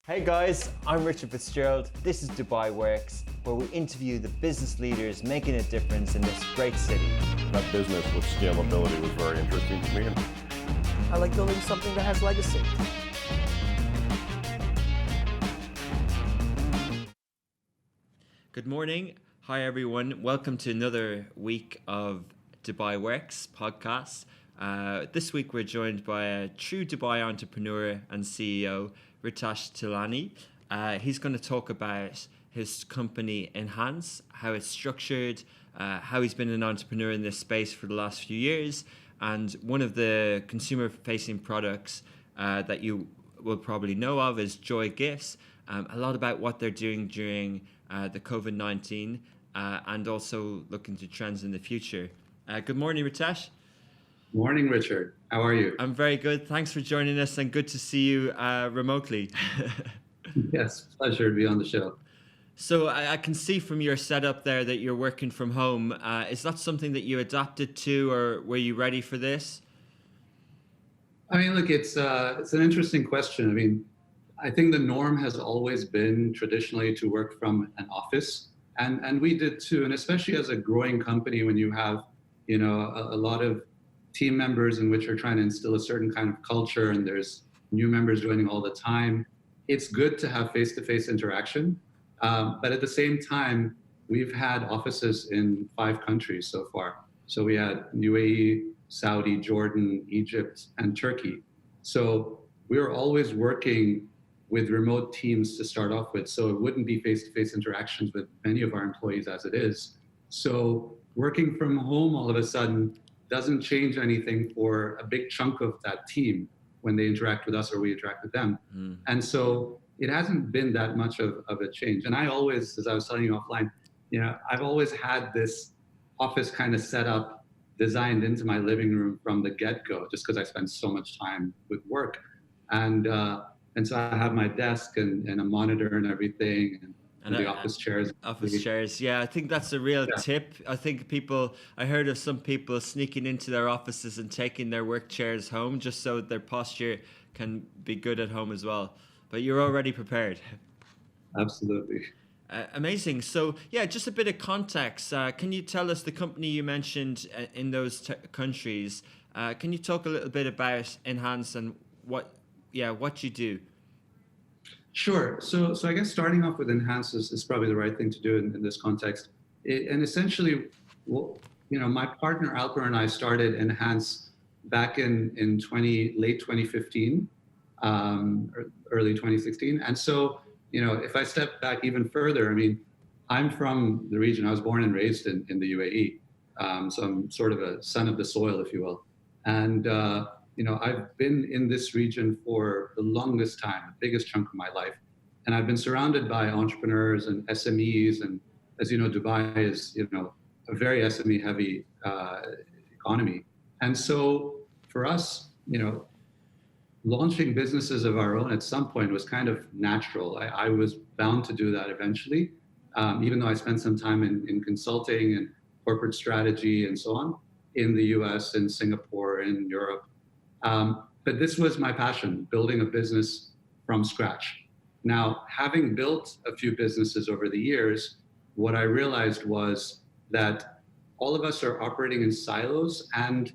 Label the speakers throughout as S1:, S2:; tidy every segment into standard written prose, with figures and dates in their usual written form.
S1: Hey guys, I'm Richard Fitzgerald. This is Dubai Works, where we interview the business leaders making a difference in this great city.
S2: That business with scalability was very interesting to me.
S3: I like building something that has legacy.
S1: Good morning. Hi everyone. Welcome to another week of Dubai Works podcast. This week we're joined by a true Dubai entrepreneur and CEO, Ritesh Tilani. He's going to talk about his company Enhance, how it's structured, how he's been an entrepreneur in this space for the last few years, and one of the consumer-facing products that you will probably know of is Joigifts. A lot about what they're doing during the COVID-19 and also looking to trends in the future. Good morning, Ritesh.
S4: Morning, Richard. How are you?
S1: I'm very good. Thanks for joining us and good to see you remotely.
S4: Yes, pleasure to be on the show.
S1: So I can see from your setup there that you're working from home. Is that something that you adapted to, or were you ready for this?
S4: I mean, look, it's an interesting question. I mean, I think the norm has always been traditionally to work from an office, and we did too. And especially as a growing company, when you have, a lot of team members in which are trying to instill a certain kind of culture, and there's new members joining all the time, it's good to have face-to-face interaction. But at the same time, we've had offices in 5 countries so far. So we had UAE, Saudi, Jordan, Egypt, and Turkey. So we were always working with remote teams to start off with. So it wouldn't be face-to-face interactions with many of our employees as it is. So working from home all of a sudden doesn't change anything for a big chunk of that team when they interact with us or we interact with them. And so it hasn't been that much of a change. And I always, as I was telling you offline, I've always had this office kind of set up, designed into my living room from the get-go, just because I spend so much time with work. And so I have my desk and a monitor and everything, and the office chairs.
S1: Office chairs, yeah. I think that's a real tip. I think I heard of some people sneaking into their offices and taking their work chairs home just so their posture can be good at home as well. But you're already prepared.
S4: Absolutely.
S1: Amazing. So, yeah, just a bit of context. Can you tell us the company you mentioned in those countries? Can you talk a little bit about Enhance and what you do?
S4: Sure. So I guess starting off with Enhance is probably the right thing to do in this context. And essentially, my partner Alper and I started Enhance back in late 2015, early 2016. And so, if I step back even further, I mean, I'm from the region. I was born and raised in the UAE. So I'm sort of a son of the soil, if you will. And I've been in this region for the longest time, the biggest chunk of my life. And I've been surrounded by entrepreneurs and SMEs. And as you know, Dubai is, a very SME heavy economy. And so for us, launching businesses of our own at some point was kind of natural. I was bound to do that eventually, even though I spent some time in consulting and corporate strategy and so on in the US, in Singapore, in Europe. But this was my passion, building a business from scratch. Now, having built a few businesses over the years, what I realized was that all of us are operating in silos, and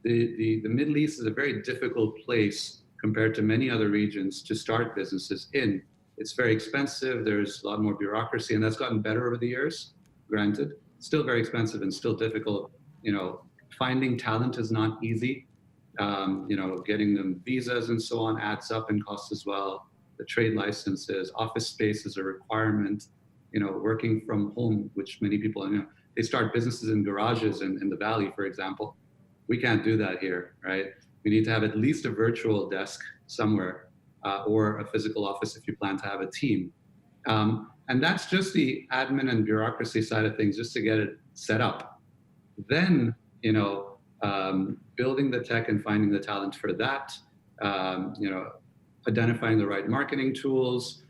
S4: the Middle East is a very difficult place compared to many other regions to start businesses in. It's very expensive, there's a lot more bureaucracy, and that's gotten better over the years, granted. Still very expensive and still difficult. Finding talent is not easy. Getting them visas and so on adds up in cost as well. The trade licenses, office space is a requirement. Working from home, which many people, they start businesses in garages in the valley, for example. We can't do that here, right? We need to have at least a virtual desk somewhere or a physical office if you plan to have a team. And that's just the admin and bureaucracy side of things, just to get it set up. Then, building the tech and finding the talent for that, identifying the right marketing tools,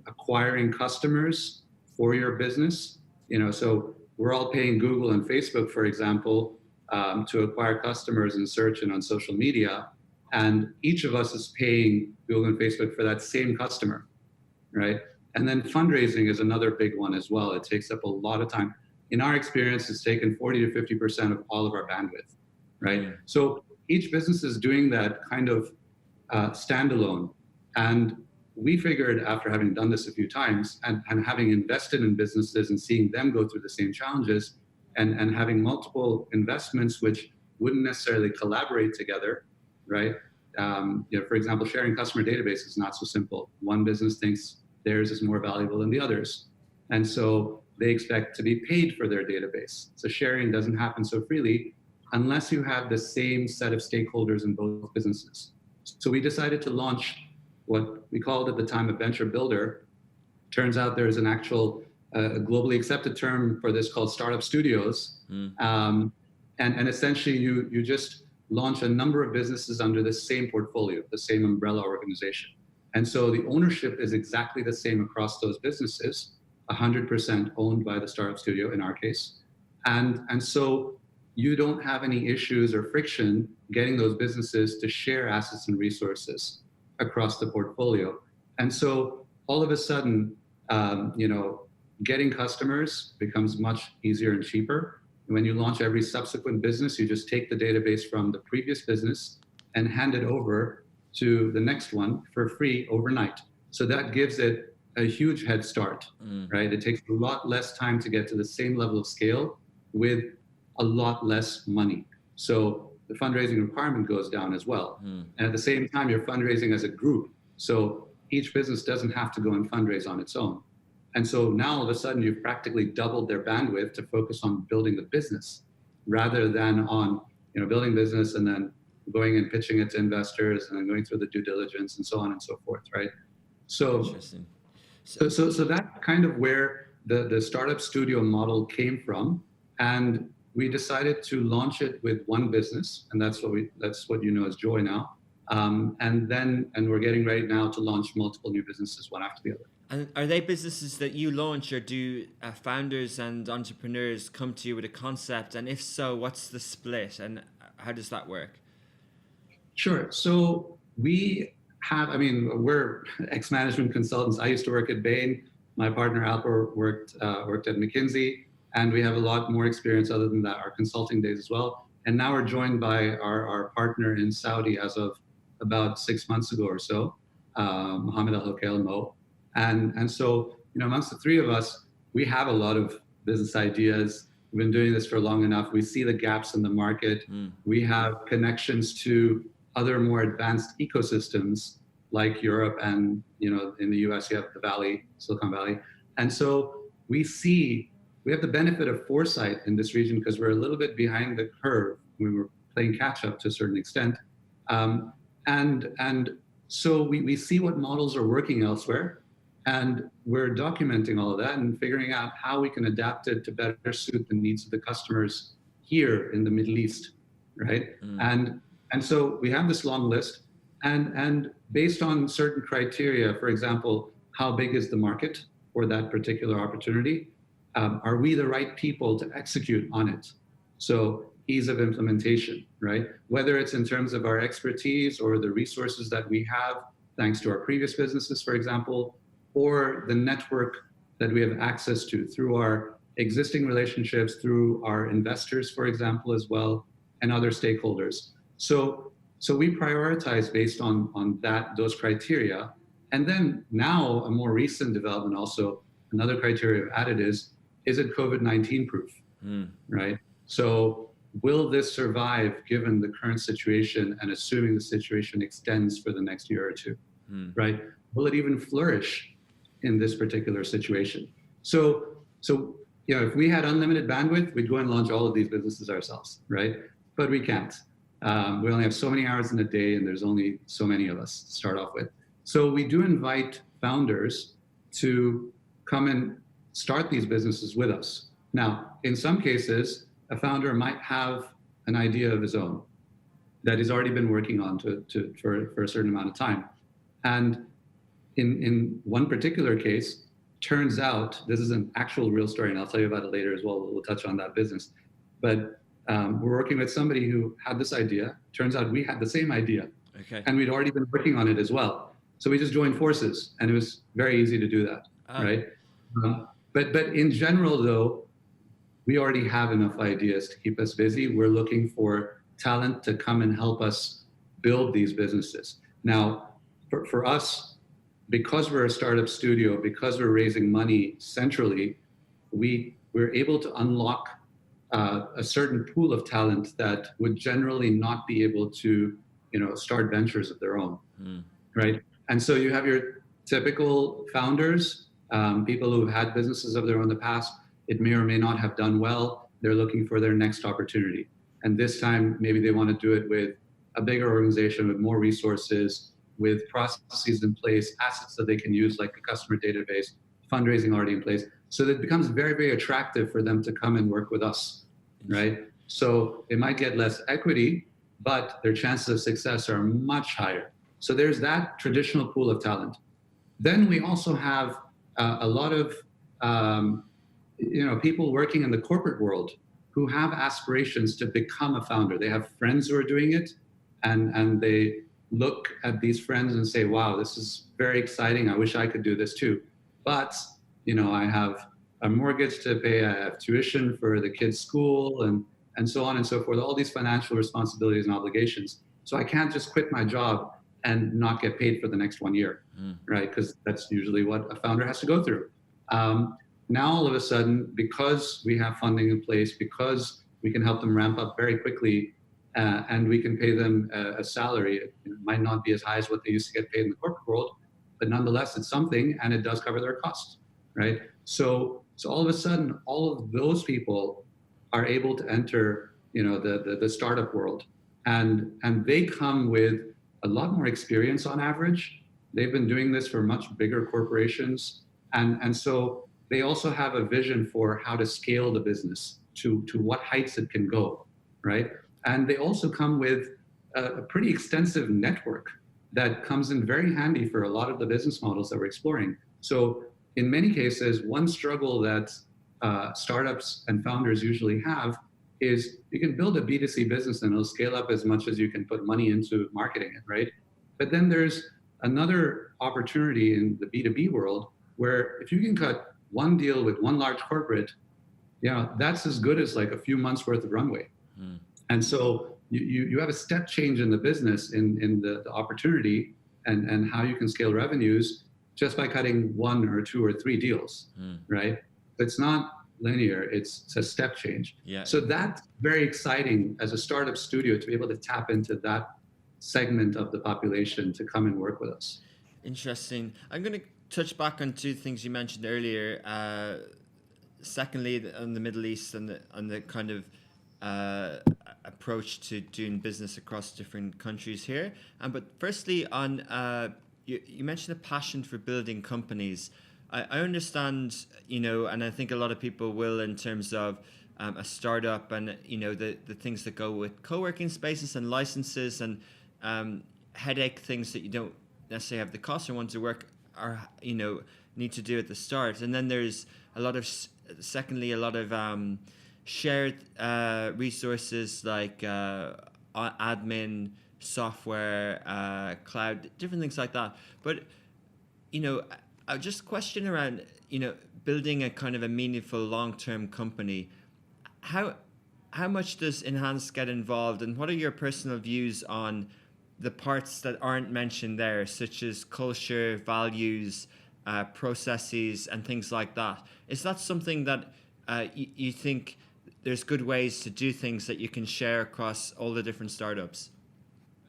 S4: acquiring customers for your business. So we're all paying Google and Facebook, for example, to acquire customers in search and on social media. And each of us is paying Google and Facebook for that same customer, right? And then fundraising is another big one as well. It takes up a lot of time. In our experience, it's taken 40 to 50% of all of our bandwidth, right?
S1: Mm.
S4: So each business is doing that kind of standalone. And we figured, after having done this a few times and having invested in businesses and seeing them go through the same challenges, and having multiple investments which wouldn't necessarily collaborate together, right? For example, sharing customer database is not so simple. One business thinks theirs is more valuable than the others. And so they expect to be paid for their database. So sharing doesn't happen so freely unless you have the same set of stakeholders in both businesses. So we decided to launch what we called at the time a venture builder. Turns out there's an actual globally accepted term for this called startup studios. And essentially you just launch a number of businesses under the same portfolio, the same umbrella organization. And so the ownership is exactly the same across those businesses, 100% owned by the startup studio in our case. And so you don't have any issues or friction getting those businesses to share assets and resources across the portfolio. And so all of a sudden, getting customers becomes much easier and cheaper. When you launch every subsequent business, you just take the database from the previous business and hand it over to the next one for free overnight. So that gives it a huge head start, right? It takes a lot less time to get to the same level of scale with a lot less money. So the fundraising requirement goes down as well. And at the same time, you're fundraising as a group. So each business doesn't have to go and fundraise on its own. And so now all of a sudden you've practically doubled their bandwidth to focus on building the business rather than on building business and then going and pitching it to investors and then going through the due diligence and so on and so forth, right? So
S1: Interesting.
S4: So that kind of where the startup studio model came from, and we decided to launch it with one business, and that's what you know as Joy now. And we're getting ready now to launch multiple new businesses one after the other.
S1: And are they businesses that you launch, or do founders and entrepreneurs come to you with a concept? And if so, what's the split and how does that work? Sure.
S4: So we're ex-management consultants. I used to work at Bain. My partner Alper worked at McKinsey, and we have a lot more experience other than that, our consulting days as well. And now we're joined by our partner in Saudi as of about 6 months ago or so, Mohammed Al Hokel Mo. And so, amongst the three of us, we have a lot of business ideas. We've been doing this for long enough. We see the gaps in the market. We have connections to other more advanced ecosystems like Europe, and in the US you have the Valley, Silicon Valley. And so we have the benefit of foresight in this region because we're a little bit behind the curve. We were playing catch up to a certain extent. And so we see what models are working elsewhere, and we're documenting all of that and figuring out how we can adapt it to better suit the needs of the customers here in the Middle East, right? And so we have this long list, and based on certain criteria, for example, how big is the market for that particular opportunity? Are we the right people to execute on it? So ease of implementation, right? Whether it's in terms of our expertise or the resources that we have, thanks to our previous businesses, for example, or the network that we have access to through our existing relationships, through our investors, for example, as well, and other stakeholders. So we prioritize based on those criteria. And then now a more recent development also, another criteria we've added is it COVID-19 proof, right? So will this survive given the current situation and assuming the situation extends for the next year or two, right? Will it even flourish in this particular situation? So if we had unlimited bandwidth, we'd go and launch all of these businesses ourselves, right? But we can't. We only have so many hours in a day, and there's only so many of us to start off with. So we do invite founders to come and start these businesses with us. Now, in some cases, a founder might have an idea of his own that he's already been working on for a certain amount of time. And in one particular case, turns out, this is an actual real story, and I'll tell you about it later as well. We'll touch on that business. But we're working with somebody who had this idea. Turns out we had the same idea.
S1: Okay.
S4: And we'd already been working on it as well. So we just joined forces, and it was very easy to do that, right? But in general, though, we already have enough ideas to keep us busy. We're looking for talent to come and help us build these businesses. Now, for us, because we're a startup studio, because we're raising money centrally, we're able to unlock a certain pool of talent that would generally not be able to, start ventures of their own, right? And so you have your typical founders, people who've had businesses of their own in the past. It may or may not have done well. They're looking for their next opportunity. And this time, maybe they want to do it with a bigger organization, with more resources, with processes in place, assets that they can use, like a customer database, fundraising already in place. So that it becomes very, very attractive for them to come and work with us, right? So they might get less equity, but their chances of success are much higher. So there's that traditional pool of talent. Then we also have a lot of people working in the corporate world who have aspirations to become a founder. They have friends who are doing it, and they look at these friends and say, wow, this is very exciting. I wish I could do this too. But, I have a mortgage to pay, I have tuition for the kids' school, and so on and so forth, all these financial responsibilities and obligations. So I can't just quit my job and not get paid for the next 1 year, right? Because that's usually what a founder has to go through. Now, all of a sudden, because we have funding in place, because we can help them ramp up very quickly, and we can pay them a salary, it might not be as high as what they used to get paid in the corporate world, but nonetheless, it's something, and it does cover their costs, right? So all of a sudden, all of those people are able to enter, the startup world, and they come with a lot more experience on average. They've been doing this for much bigger corporations, and so they also have a vision for how to scale the business to what heights it can go, right? And they also come with a pretty extensive network that comes in very handy for a lot of the business models that we're exploring. So in many cases, one struggle that startups and founders usually have is you can build a B2C business and it'll scale up as much as you can put money into marketing it, right? But then there's another opportunity in the B2B world where if you can cut one deal with one large corporate, that's as good as like a few months worth of runway. And so you have a step change in the business, in the opportunity and how you can scale revenues just by cutting 1 or 2 or 3 deals, right? It's not linear, it's a step change.
S1: Yeah.
S4: So that's very exciting as a startup studio to be able to tap into that segment of the population to come and work with us.
S1: Interesting. I'm going to touch back on 2 things you mentioned earlier. Secondly, on the Middle East and the kind of approach to doing business across different countries here. But firstly, on you mentioned a passion for building companies. I understand, and I think a lot of people will in terms of a startup and, the things that go with co-working spaces and licenses and headache things that you don't necessarily have the cost or want to work or, need to do at the start. And then there's a lot of, secondly, a lot of shared resources like admin, software, cloud, different things like that. But, I just question around, building a kind of a meaningful long-term company. How much does Enhance get involved, and what are your personal views on the parts that aren't mentioned there, such as culture, values, processes, and things like that? Is that something that you think there's good ways to do things that you can share across all the different startups?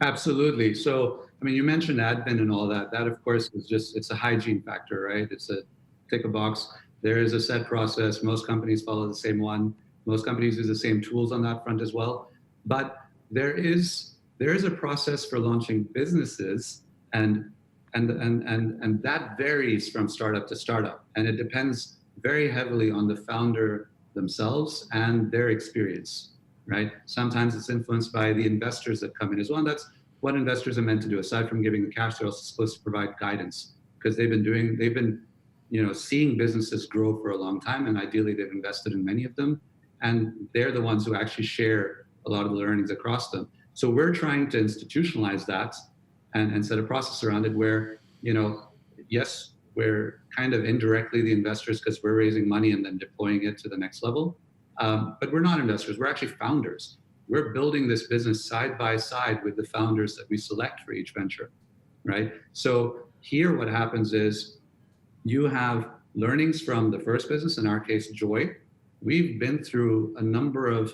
S4: Absolutely. So, you mentioned admin and all that. That, of course, is it's a hygiene factor, right? It's a tick a box. There is a set process. Most companies follow the same one. Most companies use the same tools on that front as well. But there is a process for launching businesses, and that varies from startup to startup. And it depends very heavily on the founder themselves and their experience, right? Sometimes it's influenced by the investors that come in as well. And that's what investors are meant to do. Aside from giving the cash, they're also supposed to provide guidance because they've been seeing businesses grow for a long time, and ideally they've invested in many of them, and they're the ones who actually share a lot of the learnings across them. So we're trying to institutionalize that and set a process around it where, yes, we're kind of indirectly the investors because we're raising money and then deploying it to the next level. But we're not investors, we're actually founders. We're building this business side by side with the founders that we select for each venture, right? So here what happens is you have learnings from the first business, in our case, Joy. We've been through a number of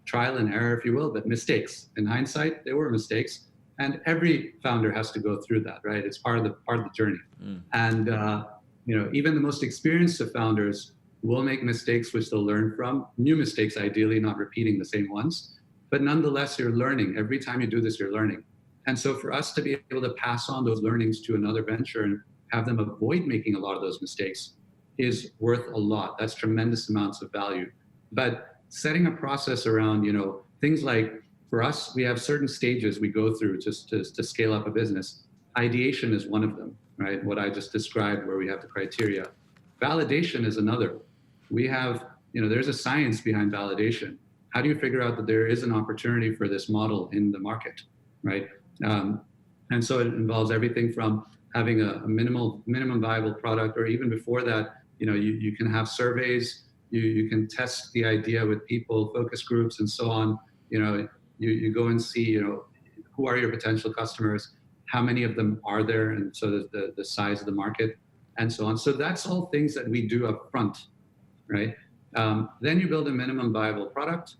S4: trial and error, if you will, but mistakes. In hindsight, they were mistakes. And every founder has to go through that, right? It's part of the journey. And even the most experienced of founders will make mistakes which they'll learn from. New mistakes, ideally, not repeating the same ones. But nonetheless, you're learning. Every time you do this, you're learning. And so for us to be able to pass on those learnings to another venture and have them avoid making a lot of those mistakes is worth a lot. That's tremendous amounts of value. But setting a process around, things like, for us, we have certain stages we go through to scale up a business. Ideation is one of them, right? What I just described, where we have the criteria. Validation is another. We have, there's a science behind validation. How do you figure out that there is an opportunity for this model in the market, right? And so it involves everything from having a minimum viable product, or even before that, you can have surveys, you can test the idea with people, focus groups, and so on. You go and see, who are your potential customers, how many of them are there, and so the size of the market, and so on. So that's all things that we do up front, right? Then you build a minimum viable product,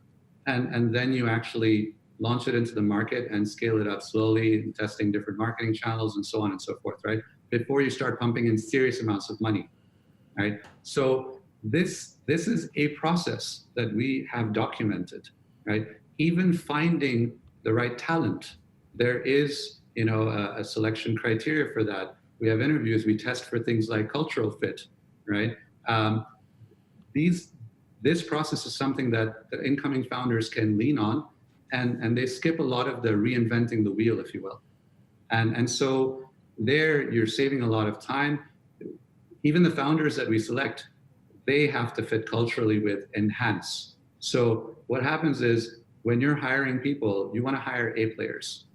S4: and then you actually launch it into the market and scale it up slowly, testing different marketing channels and so on and so forth, right? Before you start pumping in serious amounts of money, right? So this is a process that we have documented, right? Even finding the right talent, there is, a selection criteria for that. We have interviews, we test for things like cultural fit, right? This process is something that the incoming founders can lean on, and they skip a lot of the reinventing the wheel, if you will. And so there you're saving a lot of time. Even the founders that we select, they have to fit culturally with Enhance. So what happens is, when you're hiring people, you want to hire A players.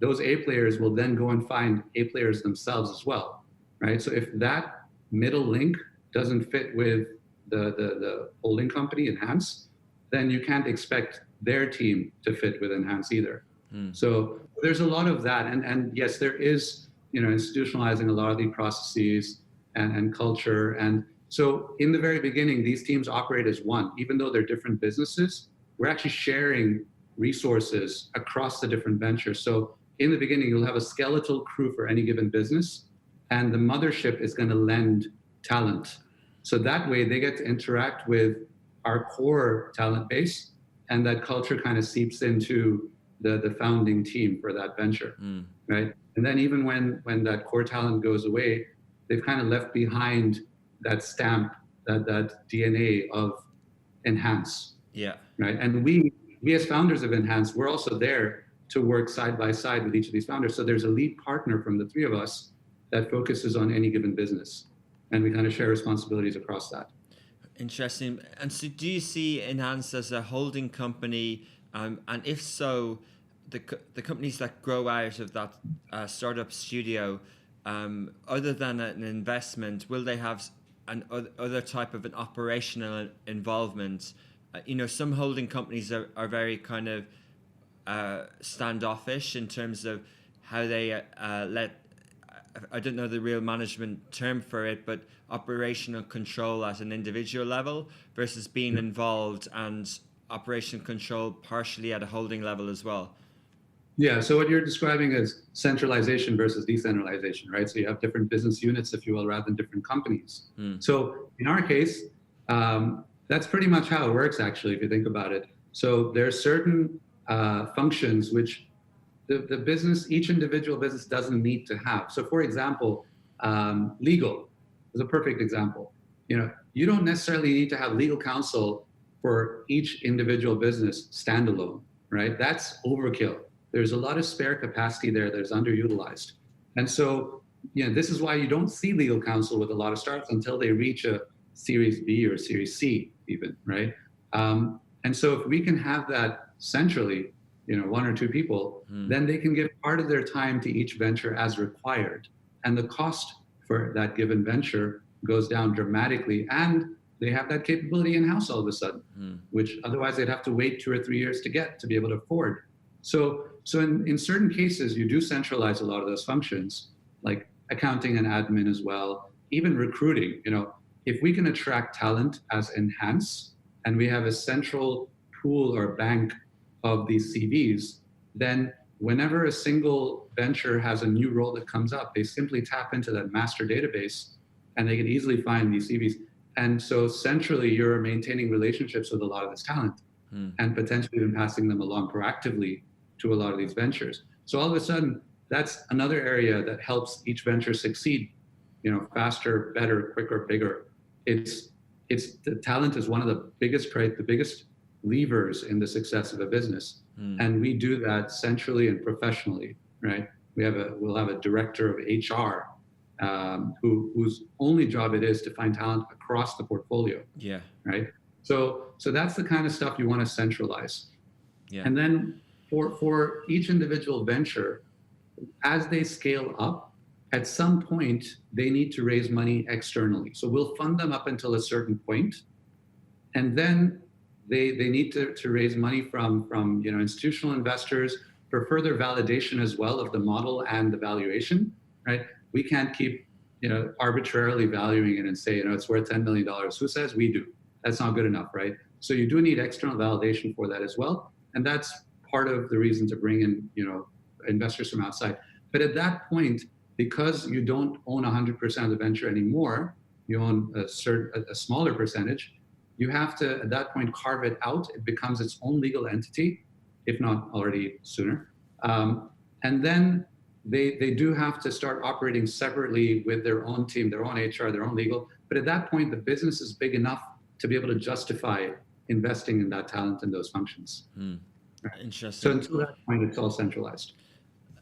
S4: Those A players will then go and find A players themselves as well, right? So if that middle link doesn't fit with the holding company, Enhance, then you can't expect their team to fit with Enhance either. So there's a lot of that. And yes, there is, institutionalizing a lot of the processes and culture. And so in the very beginning, these teams operate as one. Even though they're different businesses, we're actually sharing resources across the different ventures. So in the beginning, you'll have a skeletal crew for any given business, and the mothership is going to lend talent. So that way they get to interact with our core talent base, and that culture kind of seeps into the founding team for that venture, right? And then even when that core talent goes away, they've kind of left behind that stamp, that DNA of Enhance.
S1: Yeah.
S4: Right. And we as founders of Enhance, we're also there to work side by side with each of these founders. So there's a lead partner from the three of us that focuses on any given business, and we kind of share responsibilities across that.
S1: Interesting. And so do you see Enhance as a holding company? And if so, the companies that grow out of that startup studio, other than an investment, will they have other type of an operational involvement? Some holding companies are very kind of standoffish in terms of how they I don't know the real management term for it, but operational control at an individual level versus being involved and operational control partially at a holding level as well.
S4: Yeah, so what you're describing is centralization versus decentralization, right? So you have different business units, if you will, rather than different companies. So in our case, that's pretty much how it works, actually, if you think about it. So there are certain functions which the business, each individual business doesn't need to have. So for example, legal is a perfect example. You don't necessarily need to have legal counsel for each individual business standalone, right? That's overkill. There's a lot of spare capacity there that's underutilized. And so, this is why you don't see legal counsel with a lot of startups until they reach a Series B or Series C even, right? And so if we can have that centrally, one or two people, then they can give part of their time to each venture as required. And the cost for that given venture goes down dramatically. And they have that capability in-house all of a sudden, which otherwise they'd have to wait 2 or 3 years to be able to afford. So in certain cases, you do centralize a lot of those functions, like accounting and admin as well, even recruiting. If we can attract talent as Enhance, and we have a central pool or bank of these CVs, then whenever a single venture has a new role that comes up, they simply tap into that master database and they can easily find these CVs. And so centrally, you're maintaining relationships with a lot of this talent and potentially even passing them along proactively to a lot of these ventures. So all of a sudden, that's another area that helps each venture succeed, faster, better, quicker, bigger. It's the talent is one of the biggest levers in the success of a business. And we do that centrally and professionally, right? We'll have a director of HR whose only job it is to find talent across the portfolio.
S1: Yeah.
S4: Right. So that's the kind of stuff you want to centralize.
S1: Yeah.
S4: And then for each individual venture, as they scale up, at some point they need to raise money externally. So we'll fund them up until a certain point, and then they need to raise money from institutional investors for further validation as well of the model and the valuation. Right. We can't keep arbitrarily valuing it and say it's worth $10 million. Who says? We do. That's not good enough, right? So you do need external validation for that as well, and that's part of the reason to bring in investors from outside. But at that point, because you don't own 100% of the venture anymore, you own a smaller percentage. You have to at that point carve it out. It becomes its own legal entity, if not already sooner, and then they do have to start operating separately with their own team, their own HR, their own legal. But at that point, the business is big enough to be able to justify investing in that talent and those functions.
S1: Interesting.
S4: So until that point, it's all centralized.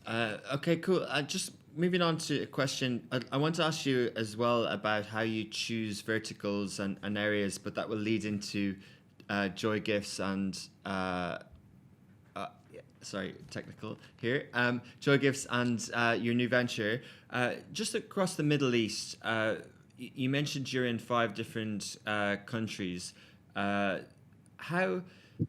S1: Okay, cool. Just moving on to a question. I want to ask you as well about how you choose verticals and areas, but that will lead into Joigifts and sorry, technical here. Joigifts and your new venture. Just across the Middle East, you mentioned you're in 5 different countries.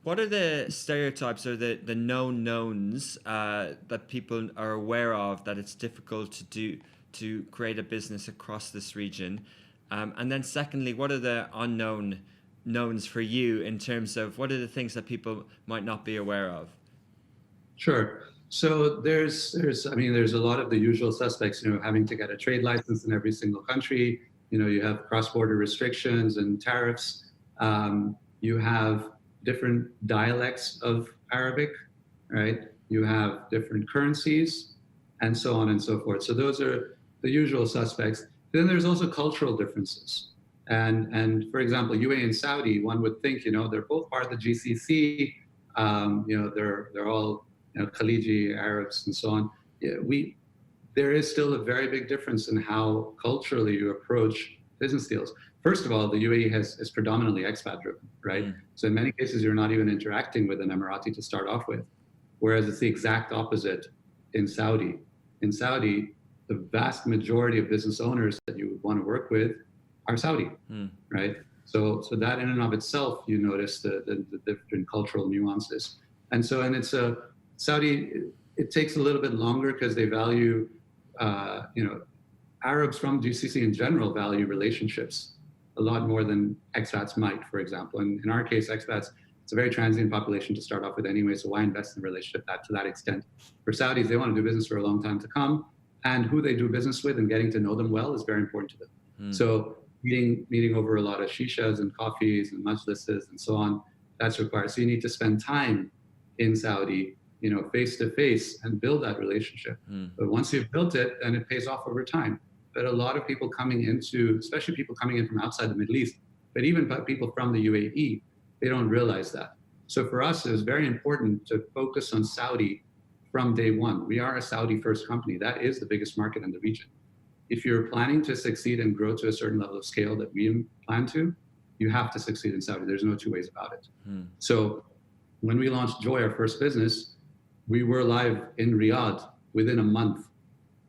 S1: What are the stereotypes or the known knowns that people are aware of that it's difficult to create a business across this region? And then secondly, what are the unknown knowns for you in terms of what are the things that people might not be aware of?
S4: Sure. So there's a lot of the usual suspects, having to get a trade license in every single country. You have cross-border restrictions and tariffs. You have different dialects of Arabic, right? You have different currencies, and so on and so forth. So those are the usual suspects. Then there's also cultural differences. And for example, UAE and Saudi, one would think, they're both part of the GCC. They're all Khaliji Arabs and so on. There is still a very big difference in how culturally you approach business deals. First of all, the UAE is predominantly expat driven, right? So in many cases, you're not even interacting with an Emirati to start off with, whereas it's the exact opposite in Saudi. In Saudi, the vast majority of business owners that you would want to work with are Saudi, right? So that in and of itself, you notice the different cultural nuances. And it's Saudi, it takes a little bit longer because they value, Arabs from GCC in general value relationships a lot more than expats might, for example. And in our case, expats, it's a very transient population to start off with anyway, so why invest in a relationship to that extent? For Saudis, they want to do business for a long time to come, and who they do business with and getting to know them well is very important to them. So meeting over a lot of shishas and coffees and majlises and so on, that's required. So you need to spend time in Saudi, face to face and build that relationship. But once you've built it, then it pays off over time. But a lot of people especially people coming in from outside the Middle East, but even people from the UAE, they don't realize that. So for us, it was very important to focus on Saudi from day one. We are a Saudi first company. That is the biggest market in the region. If you're planning to succeed and grow to a certain level of scale that we plan to, you have to succeed in Saudi. There's no two ways about it. So when we launched Joy, our first business, we were live in Riyadh within a month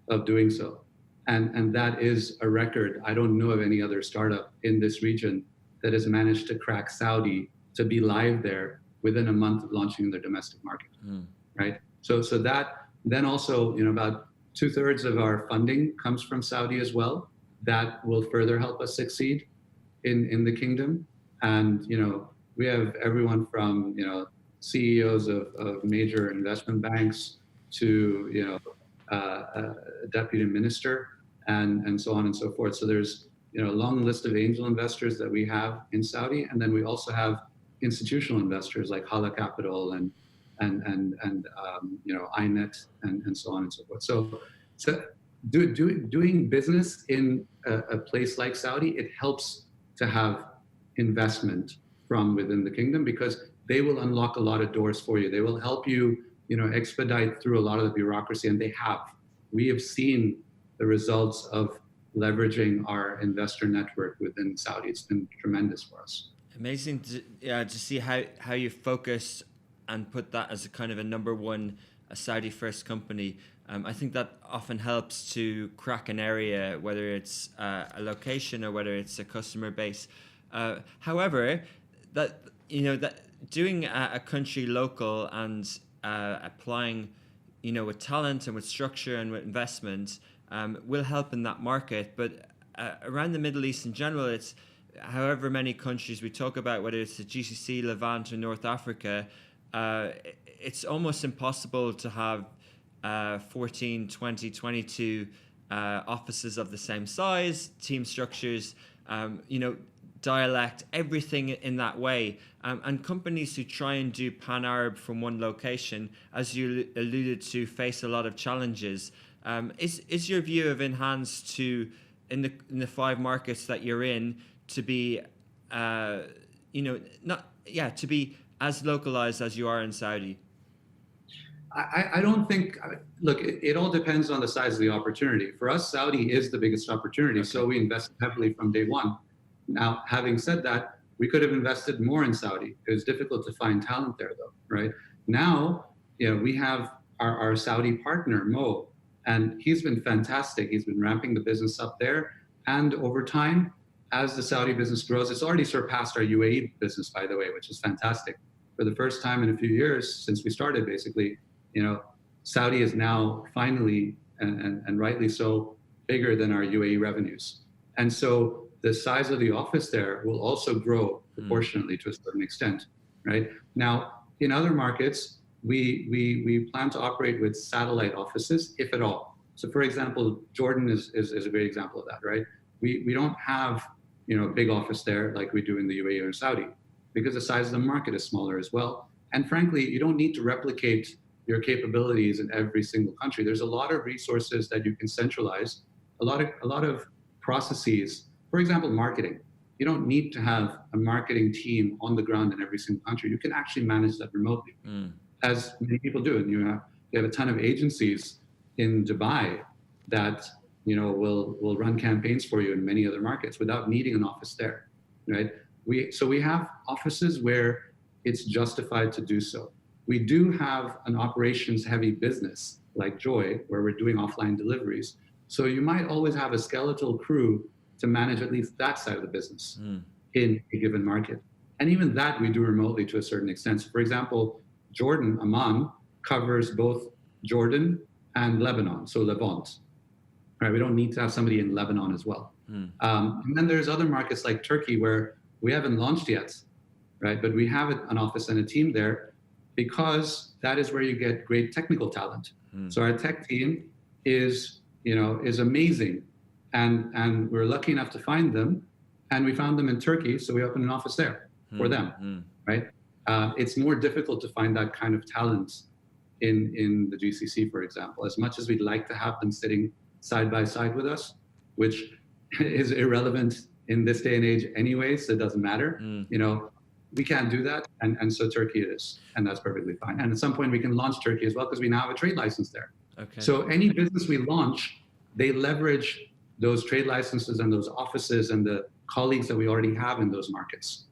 S4: of doing so. And that is a record. I don't know of any other startup in this region that has managed to crack Saudi to be live there within a month of launching in their domestic market, right? So that, then also, about 2/3 of our funding comes from Saudi as well. That will further help us succeed in the kingdom. And, we have everyone from, CEOs of major investment banks to, a deputy minister and so on and so forth. So there's, a long list of angel investors that we have in Saudi. And then we also have institutional investors like Hala Capital and INET and so on and so forth. So doing business in a place like Saudi, it helps to have investment from within the kingdom, because they will unlock a lot of doors for you. They will help you, expedite through a lot of the bureaucracy, and we have seen the results of leveraging our investor network within Saudi. It's been tremendous for us.
S1: Amazing to see how you focus and put that as a kind of a number one, a Saudi first company. I think that often helps to crack an area, whether it's a location or whether it's a customer base. However, that doing a country local and applying, with talent and with structure and with investment will help in that market. But around the Middle East in general, it's however many countries we talk about, whether it's the GCC, Levant, or North Africa, it's almost impossible to have 14, 20, 22 offices of the same size, team structures, dialect, everything in that way. And companies who try and do pan-Arab from one location, as you alluded to, face a lot of challenges. Is your view of enhanced in the 5 markets that you're in to be, to be as localized as you are in Saudi?
S4: I don't think, look, it all depends on the size of the opportunity. For us, Saudi is the biggest opportunity, okay. So we invested heavily from day one. Now, having said that, we could have invested more in Saudi. It was difficult to find talent there, though, right? Now, we have our Saudi partner, Mo, and he's been fantastic. He's been ramping the business up there. And over time, as the Saudi business grows, it's already surpassed our UAE business, by the way, which is fantastic. For the first time in a few years since we started, basically, Saudi is now finally, and rightly so, bigger than our UAE revenues. And so the size of the office there will also grow proportionately to a certain extent, right? Now, in other markets, we plan to operate with satellite offices, if at all. So for example, Jordan is a great example of that, right? We don't have, a big office there like we do in the UAE or Saudi, because the size of the market is smaller as well. And frankly, you don't need to replicate your capabilities in every single country. There's a lot of resources that you can centralize, a lot of processes. For example, marketing. You don't need to have a marketing team on the ground in every single country. You can actually manage that remotely, as many people do. And you have a ton of agencies in Dubai that will run campaigns for you in many other markets without needing an office there, right? So we have offices where it's justified to do so. We do have an operations-heavy business like Joy, where we're doing offline deliveries. So you might always have a skeletal crew to manage at least that side of the business in a given market. And even that we do remotely to a certain extent. So for example, Jordan, Amman, covers both Jordan and Lebanon, so Levant. Right? We don't need to have somebody in Lebanon as well. And then there's other markets like Turkey where we haven't launched yet, right? But we have an office and a team there, because that is where you get great technical talent. So our tech team is amazing. And we're lucky enough to find them, and we found them in Turkey, so we opened an office there for them, right? It's more difficult to find that kind of talent in the GCC, for example. As much as we'd like to have them sitting side by side with us, which is irrelevant in this day and age anyway, so it doesn't matter. We can't do that, and so Turkey it is, and that's perfectly fine. And at some point we can launch Turkey as well, because we now have a trade license there. Okay. So any business we launch, they leverage those trade licenses and those offices and the colleagues that we already have in those markets.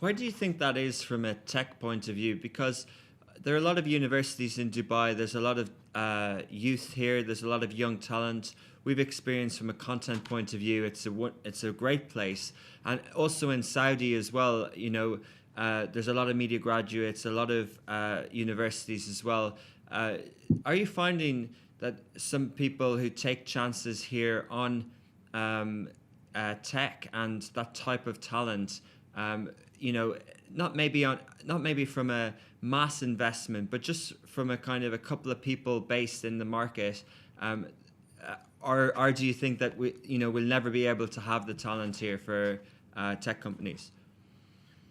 S1: Why do you think that is from a tech point of view? Because there are a lot of universities in Dubai. There's a lot of youth here. There's a lot of young talent. We've experienced from a content point of view, it's a great place, and also in Saudi as well. You know, there's a lot of media graduates, a lot of universities as well. Are you finding that some people who take chances here on tech and that type of talent, you know, not maybe from a mass investment, but just from a kind of a couple of people based in the market, or do you think that we'll never be able to have the talent here for tech companies?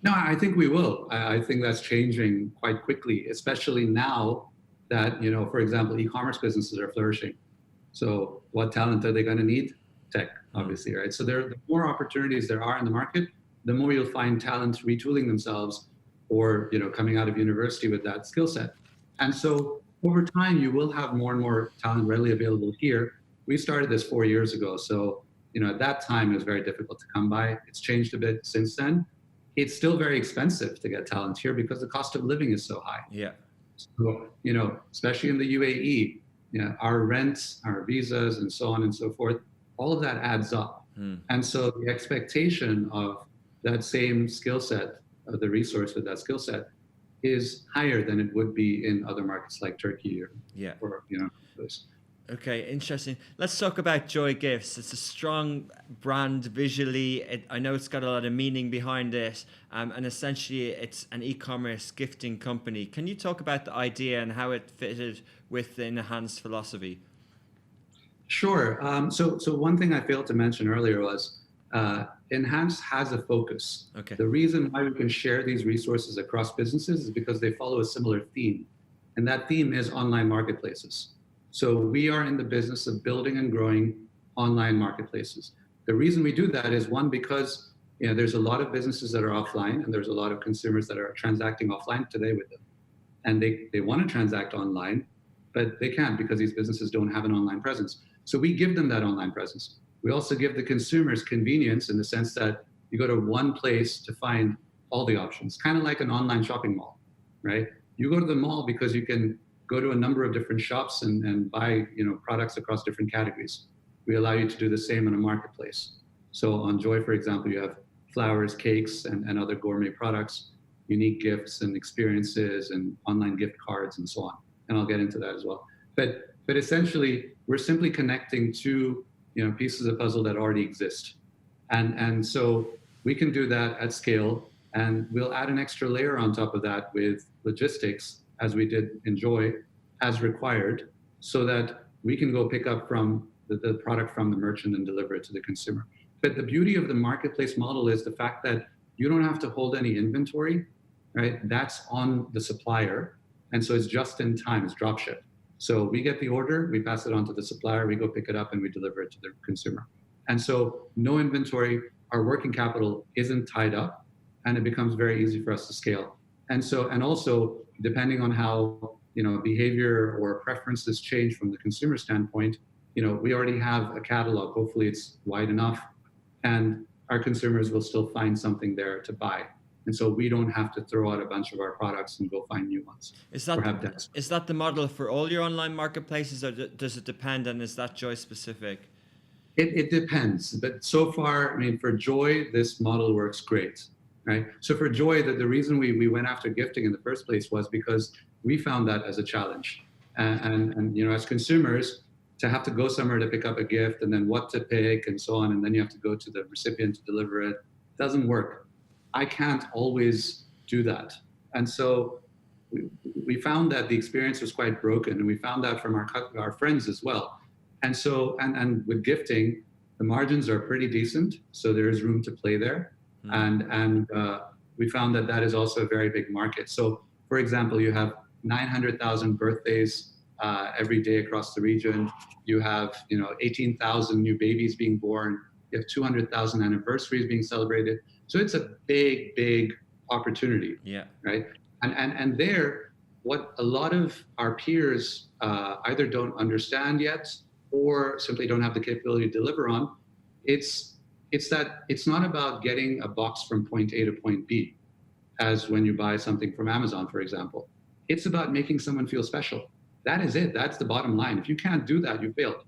S4: No, I think we will. I think that's changing quite quickly, especially now that, for example, e-commerce businesses are flourishing. So what talent are they going to need? Tech, obviously, right? So the more opportunities there are in the market, the more you'll find talent retooling themselves or, coming out of university with that skill set. And so over time, you will have more and more talent readily available here. We started this 4 years ago. So, at that time, it was very difficult to come by. It's changed a bit since then. It's still very expensive to get talent here because the cost of living is so high.
S1: Yeah.
S4: So, especially in the UAE, our rents, our visas, and so on and so forth, all of that adds up. And so the expectation of that same skill set, of the resource with that skill set, is higher than it would be in other markets like Turkey or those.
S1: Okay, interesting. Let's talk about Joigifts. It's a strong brand visually. I know it's got a lot of meaning behind it, and essentially it's an e-commerce gifting company. Can you talk about the idea and how it fitted with the Enhanced philosophy?
S4: Sure. So one thing I failed to mention earlier was Enhance has a focus.
S1: Okay.
S4: The reason why we can share these resources across businesses is because they follow a similar theme, and that theme is online marketplaces. So we are in the business of building and growing online marketplaces. The reason we do that is, one, because there's a lot of businesses that are offline, and there's a lot of consumers that are transacting offline today with them. And they want to transact online, but they can't because these businesses don't have an online presence. So we give them that online presence. We also give the consumers convenience in the sense that you go to one place to find all the options, kind of like an online shopping mall, right? You go to the mall because you can go to a number of different shops and buy products across different categories. We allow you to do the same in a marketplace. So on Joy, for example, you have flowers, cakes, and other gourmet products, unique gifts and experiences and online gift cards and so on. And I'll get into that as well. But essentially, we're simply connecting two pieces of puzzle that already exist. And so we can do that at scale, and we'll add an extra layer on top of that with logistics, as we did in Joy, as required, so that we can go pick up from the product from the merchant and deliver it to the consumer. But the beauty of the marketplace model is the fact that you don't have to hold any inventory, right? That's on the supplier. And so it's just in time, it's drop ship. So we get the order, we pass it on to the supplier, we go pick it up, and we deliver it to the consumer. And so no inventory, our working capital isn't tied up, and it becomes very easy for us to scale. And also, depending on how behavior or preferences change from the consumer standpoint, we already have a catalog. Hopefully it's wide enough, and our consumers will still find something there to buy. And so we don't have to throw out a bunch of our products and go find new ones.
S1: Is that the model for all your online marketplaces, or does it depend, and is that Joy specific?
S4: It depends, but so far, for Joy, this model works great, right? So for Joy, the reason we went after gifting in the first place was because we found that as a challenge. And as consumers, to have to go somewhere to pick up a gift and then what to pick and so on, and then you have to go to the recipient to deliver it, doesn't work. I can't always do that. And so we found that the experience was quite broken, and we found that from our friends as well. And so, and with gifting, the margins are pretty decent, so there is room to play there. And we found that is also a very big market. So, for example, you have 900,000 birthdays every day across the region. You have 18,000 new babies being born. You have 200,000 anniversaries being celebrated. So it's a big, big opportunity.
S1: Yeah.
S4: Right. And there, what a lot of our peers either don't understand yet or simply don't have the capability to deliver on, it's that it's not about getting a box from point A to point B, as when you buy something from Amazon, for example. It's about making someone feel special. That is it. That's the bottom line. If you can't do that, you failed.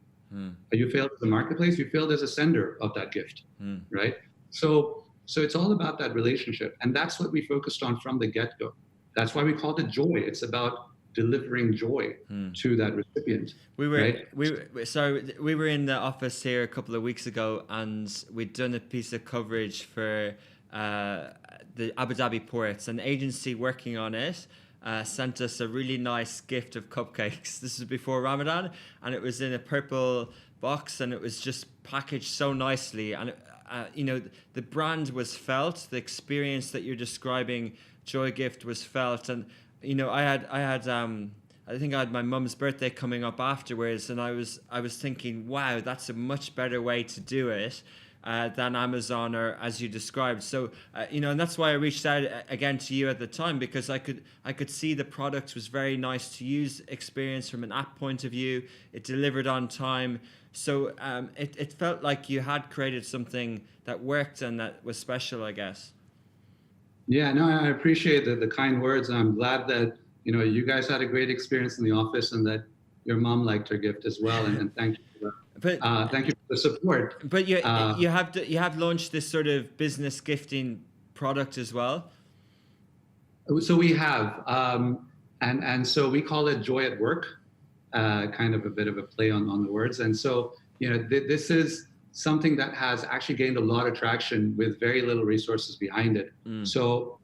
S4: You failed as a marketplace. You failed as a sender of that gift, right? So it's all about that relationship, and that's what we focused on from the get-go. That's why we called it joy. It's about delivering joy to that recipient.
S1: We were
S4: right?
S1: we were in the office here a couple of weeks ago, and we'd done a piece of coverage for the Abu Dhabi ports. An agency working on it sent us a really nice gift of cupcakes. This was before Ramadan, and it was in a purple box, and it was just packaged so nicely. And the brand was felt. The experience that you're describing, Joigift, was felt. And I think I had my mum's birthday coming up afterwards, and I was thinking, wow, that's a much better way to do it than Amazon, or as you described. So and that's why I reached out again to you at the time, because I could see the product was very nice to use experience from an app point of view. It delivered on time. So it felt like you had created something that worked and that was special, I guess.
S4: Yeah, no, I appreciate the kind words. And I'm glad that, you guys had a great experience in the office, and that your mom liked her gift as well. And thank you for that. Thank you for the support.
S1: But you have launched this sort of business gifting product as well.
S4: So we have, and so we call it Joy at Work, kind of a bit of a play on the words. And so, this is something that has actually gained a lot of traction with very little resources behind it. So,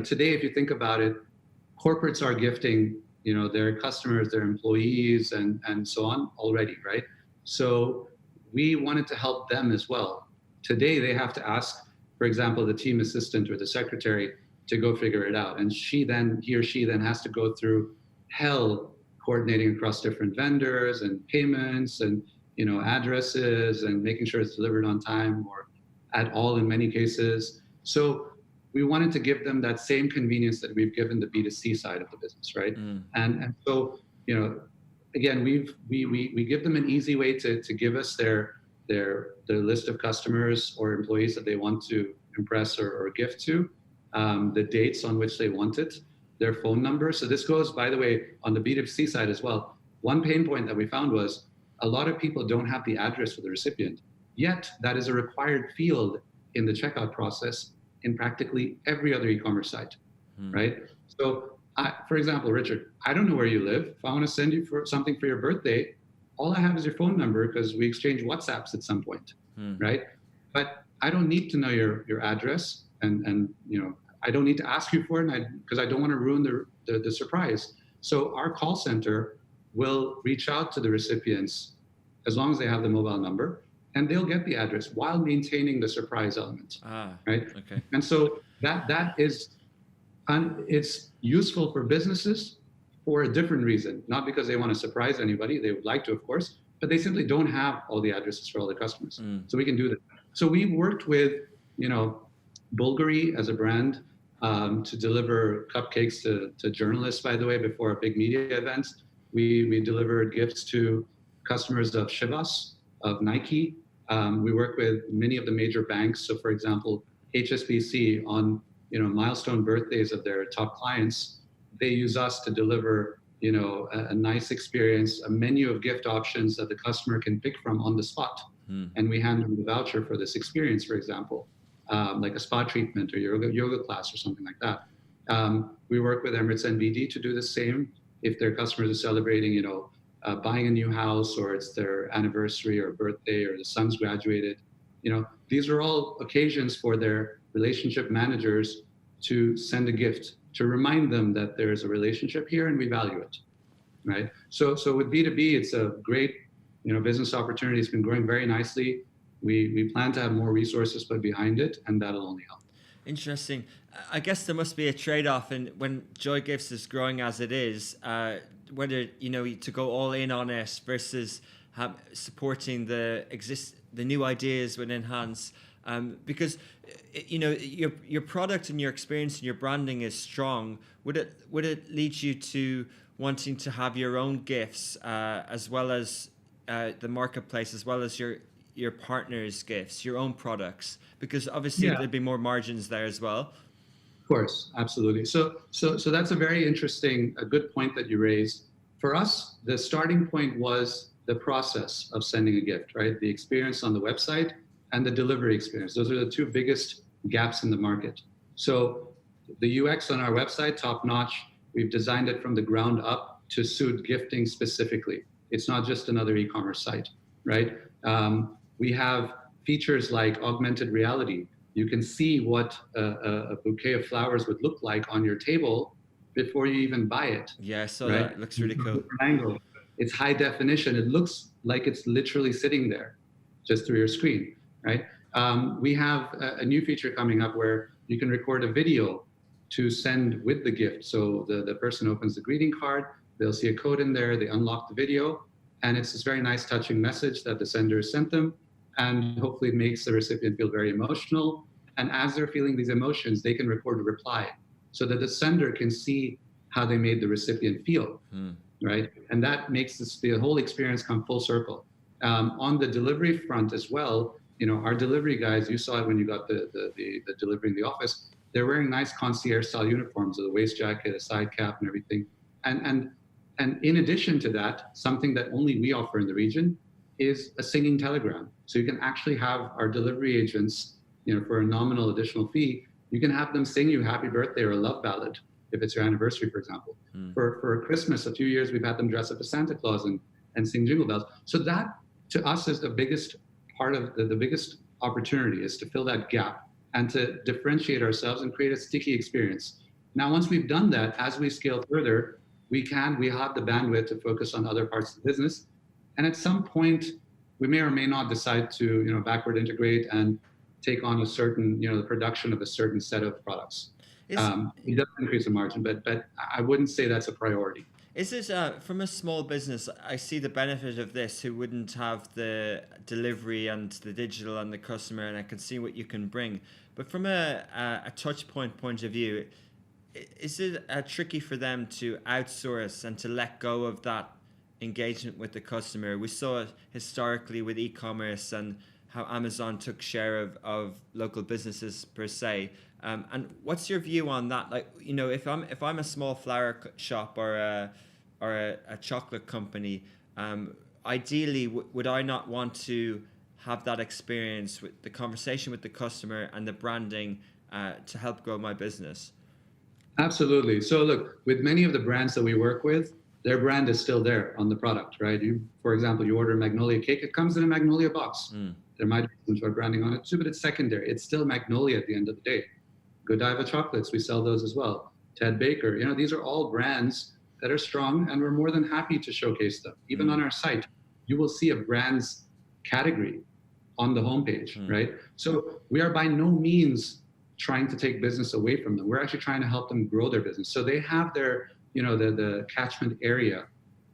S4: today, if you think about it, corporates are gifting, their customers, their employees, and so on already, right? So we wanted to help them as well. Today, they have to ask, for example, the team assistant or the secretary to go figure it out. And he or she then has to go through hell coordinating across different vendors and payments and addresses and making sure it's delivered on time or at all in many cases. So we wanted to give them that same convenience that we've given the B2C side of the business, right? And so, again, we give them an easy way to give us their list of customers or employees that they want to impress or gift to, the dates on which they want it, their phone number. So this goes, by the way, on the B2C side as well. One pain point that we found was a lot of people don't have the address for the recipient, yet that is a required field in the checkout process in practically every other e-commerce site, right? So, for example, Richard, I don't know where you live. If I want to send you something for your birthday, all I have is your phone number because we exchange WhatsApps at some point, right? But I don't need to know your address, and I don't need to ask you for it because I don't want to ruin the surprise. So our call center will reach out to the recipients as long as they have the mobile number, and they'll get the address while maintaining the surprise element, right?
S1: Okay.
S4: And so that is, it's useful for businesses for a different reason, not because they want to surprise anybody. They would like to, of course, but they simply don't have all the addresses for all the customers. So we can do that. So we worked with, Bulgari as a brand to deliver cupcakes to journalists, by the way, before a big media event. We delivered gifts to customers of Chivas, of Nike. We work with many of the major banks. So, for example, HSBC on milestone birthdays of their top clients, they use us to deliver a nice experience, a menu of gift options that the customer can pick from on the spot, and we hand them the voucher for this experience, for example, like a spa treatment or yoga class or something like that. We work with Emirates NBD to do the same. If their customers are celebrating, buying a new house, or it's their anniversary or birthday, or the son's graduated, these are all occasions for their relationship managers to send a gift to remind them that there's a relationship here and we value it, right? So with B2B, it's a great, business opportunity. It's been growing very nicely. We plan to have more resources put behind it, and that'll only help.
S1: Interesting. I guess there must be a trade-off in when Joigifts is growing as it is, whether to go all in on it versus supporting the new ideas within Hans, because your product and your experience and your branding is strong. Would it lead you to wanting to have your own gifts as well as the marketplace, as well as your partners' gifts, your own products? Because obviously there'd be more margins there as well.
S4: course, absolutely. So that's a very interesting, a good point that you raised. For us, the starting point was the process of sending a gift, right? The experience on the website and the delivery experience. Those are the two biggest gaps in the market. So the UX on our website, top notch. We've designed it from the ground up to suit gifting specifically. It's not just another e-commerce site, right? We have features like augmented reality. You can see what a bouquet of flowers would look like on your table before you even buy it.
S1: Yeah, I saw
S4: right?
S1: that. It looks really cool.
S4: Angle. It's high definition. It looks like it's literally sitting there just through your screen, right? We have a new feature coming up where you can record a video to send with the gift. So the person opens the greeting card, they'll see a code in there, they unlock the video, and it's this very nice touching message that the sender has sent them, and hopefully it makes the recipient feel very emotional. And as they're feeling these emotions, they can record a reply so that the sender can see how they made the recipient feel, right? And that makes the whole experience come full circle. On the delivery front as well, our delivery guys, you saw it when you got the delivery in the office, they're wearing nice concierge style uniforms with a waist jacket, a side cap and everything. And in addition to that, something that only we offer in the region is a singing telegram. So you can actually have our delivery agents, for a nominal additional fee, you can have them sing you happy birthday or a love ballad if it's your anniversary, for example. For Christmas, a few years, we've had them dress up as Santa Claus and sing jingle bells. So that to us is the biggest part of the biggest opportunity, is to fill that gap and to differentiate ourselves and create a sticky experience. Now, once we've done that, as we scale further, we have the bandwidth to focus on other parts of the business. And at some point, we may or may not decide to, backward integrate and take on a certain, the production of a certain set of products. It does increase the margin, but I wouldn't say that's a priority.
S1: Is it from a small business? I see the benefit of this, who wouldn't have the delivery and the digital and the customer, and I can see what you can bring. But from a touch point of view, is it tricky for them to outsource and to let go of that engagement with the customer? We saw it historically with e-commerce and how Amazon took share of local businesses per se. And what's your view on that? Like, if I'm a small flower shop or a chocolate company, ideally, would I not want to have that experience with the conversation with the customer and the branding to help grow my business?
S4: Absolutely. So look, with many of the brands that we work with, their brand is still there on the product, right? For example, you order a Magnolia cake, it comes in a Magnolia box. There might be some sort of branding on it too, but it's secondary. It's still Magnolia at the end of the day. Godiva chocolates, we sell those as well. Ted Baker, these are all brands that are strong, and we're more than happy to showcase them. Even on our site, you will see a brand's category on the homepage, right? So we are by no means trying to take business away from them. We're actually trying to help them grow their business. So they have their, the catchment area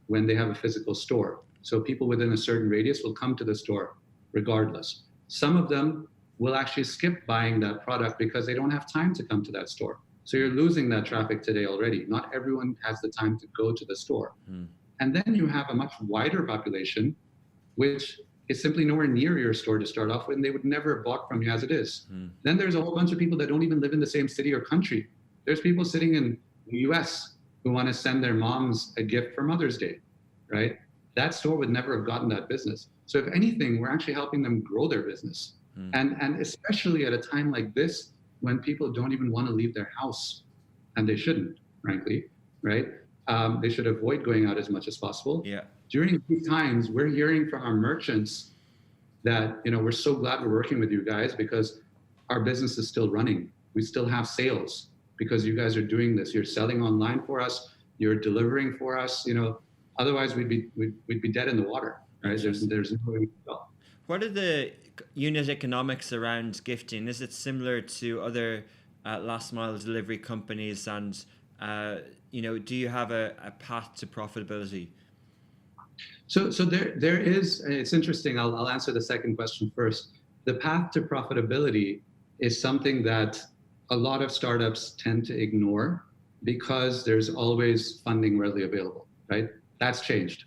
S4: when they have a physical store. So people within a certain radius will come to the store regardless. Some of them will actually skip buying that product because they don't have time to come to that store. So you're losing that traffic today already. Not everyone has the time to go to the store. And then you have a much wider population, which is simply nowhere near your store to start off with, and they would never have bought from you as it is. Then there's a whole bunch of people that don't even live in the same city or country. There's people sitting in the US who want to send their moms a gift for Mother's Day, right? That store would never have gotten that business. So if anything, we're actually helping them grow their business. And especially at a time like this, when people don't even want to leave their house, and they shouldn't, frankly, right? They should avoid going out as much as possible.
S1: Yeah.
S4: During these times, we're hearing from our merchants that, we're so glad we're working with you guys because our business is still running. We still have sales because you guys are doing this. You're selling online for us. You're delivering for us. Otherwise we'd be dead in the water, right? There's no way we can go.
S1: What are the unit economics around gifting? Is it similar to other last mile delivery companies? And do you have a path to profitability?
S4: So there is. It's interesting. I'll answer the second question first. The path to profitability is something that a lot of startups tend to ignore because there's always funding readily available, right? That's changed.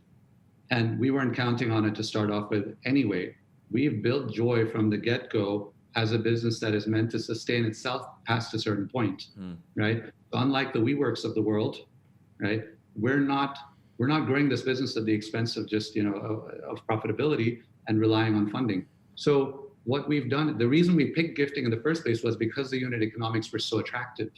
S4: And we weren't counting on it to start off with anyway. We've built Joy from the get-go as a business that is meant to sustain itself past a certain point, right? Unlike the WeWorks of the world, right? We're not growing this business at the expense of just of profitability and relying on funding. So what we've done, the reason we picked gifting in the first place was because the unit economics were so attractive,